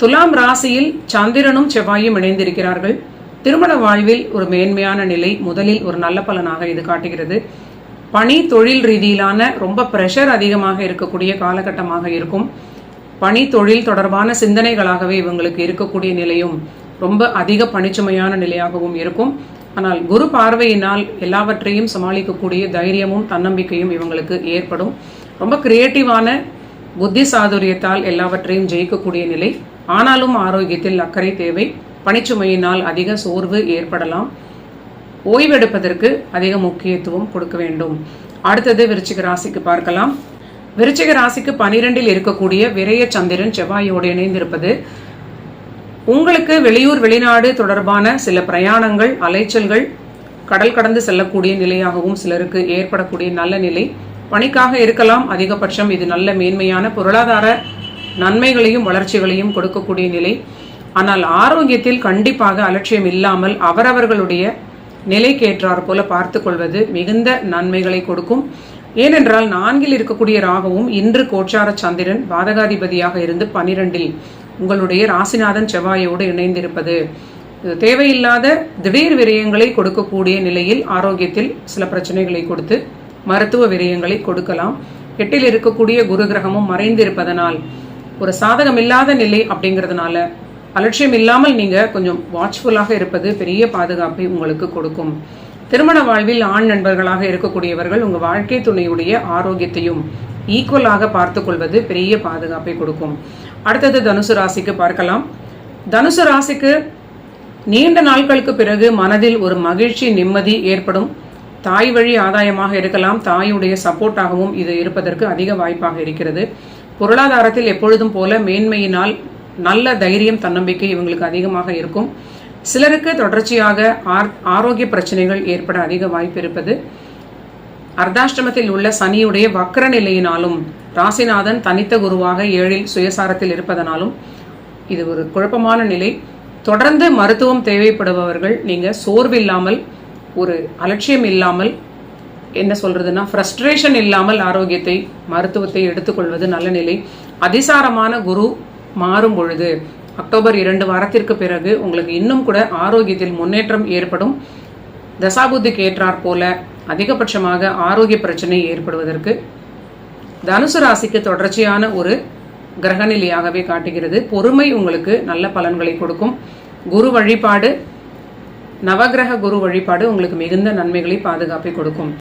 துலாம் ராசியில் சந்திரனும் செவ்வாயும் இணைந்திருக்கிறார்கள். திருமண வாழ்வில் ஒரு மேன்மையான நிலை, முதலில் ஒரு நல்ல பலனாக இது காட்டுகிறது. பணி தொழில் ரீதியிலான ரொம்ப பிரஷர் அதிகமாக இருக்கக்கூடிய காலகட்டமாக இருக்கும். பணி தொழில் தொடர்பான சிந்தனைகளாகவே இவங்களுக்கு இருக்கக்கூடிய நிலையும் ரொம்ப அதிக பணிச்சுமையான நிலையாகவும் இருக்கும். ஆனால் குரு பார்வையினால் எல்லாவற்றையும் சமாளிக்கக்கூடிய தைரியமும் தன்னம்பிக்கையும் இவங்களுக்கு ஏற்படும். ரொம்ப கிரியேட்டிவான புத்தி சாதுரியத்தால் எல்லாவற்றையும் ஜெயிக்கக்கூடிய நிலை. ஆனாலும் ஆரோக்கியத்தில் அக்கறை தேவை. பணிச்சுமையினால் அதிக சோர்வு ஏற்படலாம். ஓய்வெடுப்பதற்கு அதிக முக்கியத்துவம் கொடுக்க வேண்டும். அடுத்தது விருச்சிக ராசிக்கு பார்க்கலாம். விருச்சிக ராசிக்கு 12 இருக்கக்கூடிய விரய சந்திரன் செவ்வாயோடு இணைந்திருப்பது உங்களுக்கு வெளியூர் வெளிநாடு தொடர்பான சில பிரயாணங்கள், அலைச்சல்கள், கடல் கடந்து செல்லக்கூடிய நிலையாகவும் சிலருக்கு ஏற்படக்கூடிய நல்ல நிலை. பணிக்காக இருக்கலாம். அதிகபட்சம் இது நல்ல மேன்மையான பொருளாதார நன்மைகளையும் வளர்ச்சிகளையும் கொடுக்கக்கூடிய நிலை. ஆனால் ஆரோக்கியத்தில் கண்டிப்பாக அலட்சியம் இல்லாமல் அவரவர்களுடைய நிலைக்கேற்றார் போல பார்த்து கொள்வது மிகுந்த நன்மைகளை கொடுக்கும். ஏனென்றால் 4 இருக்கக்கூடிய ராகுவும் இன்று கோச்சார சந்திரன் பாதகாதிபதியாக இருந்து 12 உங்களுடைய ராசிநாதன் செவ்வாயோடு இணைந்திருப்பது தேவையில்லாத திடீர் விரயங்களை கொடுக்கக்கூடிய நிலையில் ஆரோக்கியத்தில் சில பிரச்சனைகளை கொடுத்து மருத்துவ விரயங்களை கொடுக்கலாம். 8 இருக்கக்கூடிய குரு கிரகமும் மறைந்திருப்பதனால் ஒரு சாதகமில்லாத நிலை அப்படிங்கிறதுனால அலட்சியம் இல்லாமல் நீங்க கொஞ்சம் வாட்ச்ஃபுல்லாக இருப்பது பெரிய பாதுகாப்பை உங்களுக்கு கொடுக்கும். திருமண வாழ்வில் ஆண் நண்பர்களாக இருக்கக்கூடியவர்கள் உங்க வாழ்க்கை துணையுடைய ஆரோக்கியத்தையும் ஈக்குவலாக பார்த்து கொள்வது பெரிய பாதுகாப்பை கொடுக்கும். அடுத்தது தனுசு ராசிக்கு பார்க்கலாம். தனுசு ராசிக்கு நீண்ட நாட்களுக்கு பிறகு மனதில் ஒரு மகிழ்ச்சி, நிம்மதி ஏற்படும். தாய் வழி ஆதாயமாக இருக்கலாம். தாயுடைய சப்போர்ட்டாகவும் இது இருப்பதற்கு அதிக வாய்ப்பாக இருக்கிறது. பொருளாதாரத்தில் எப்பொழுதும் போல மேன்மையினால் நல்ல தைரியம், தன்னம்பிக்கை இவங்களுக்கு அதிகமாக இருக்கும். சிலருக்கு தொடர்ச்சியாக ஆரோக்கிய பிரச்சனைகள் ஏற்பட அதிக வாய்ப்பு இருப்பது. அர்த்தாஷ்டமத்தில் உள்ள சனியுடைய வக்ர நிலையினாலும் ராசிநாதன் தனித்த குருவாக 7 சுயசாரத்தில் இருப்பதனாலும் இது ஒரு குழப்பமான நிலை. தொடர்ந்து மருத்துவம் தேவைப்படுபவர்கள் நீங்க சோர்வில்லாமல், ஒரு அலட்சியம் இல்லாமல், என்ன சொல்றதுன்னா ஃப்ரஸ்ட்ரேஷன் இல்லாமல் ஆரோக்கியத்தை, மருத்துவத்தை எடுத்துக்கொள்வது நல்ல நிலை. அதிசாரமான குரு மாறும் பொழுது அக்டோபர் 2 வாரத்திற்கு பிறகு உங்களுக்கு இன்னும் கூட ஆரோக்கியத்தில் முன்னேற்றம் ஏற்படும். தசாபுத்திக்கு ஏற்றாற் போல அதிகபட்சமாக ஆரோக்கிய பிரச்சனை ஏற்படுவதற்கு தனுசு ராசிக்கு தொடர்ச்சியான ஒரு கிரகநிலையாகவே காட்டுகிறது. பொறுமை உங்களுக்கு நல்ல பலன்களை கொடுக்கும். குரு வழிபாடு, நவகிரக குரு வழிபாடு உங்களுக்கு மிகுந்த நன்மைகளை, பாதுகாப்பை கொடுக்கும்.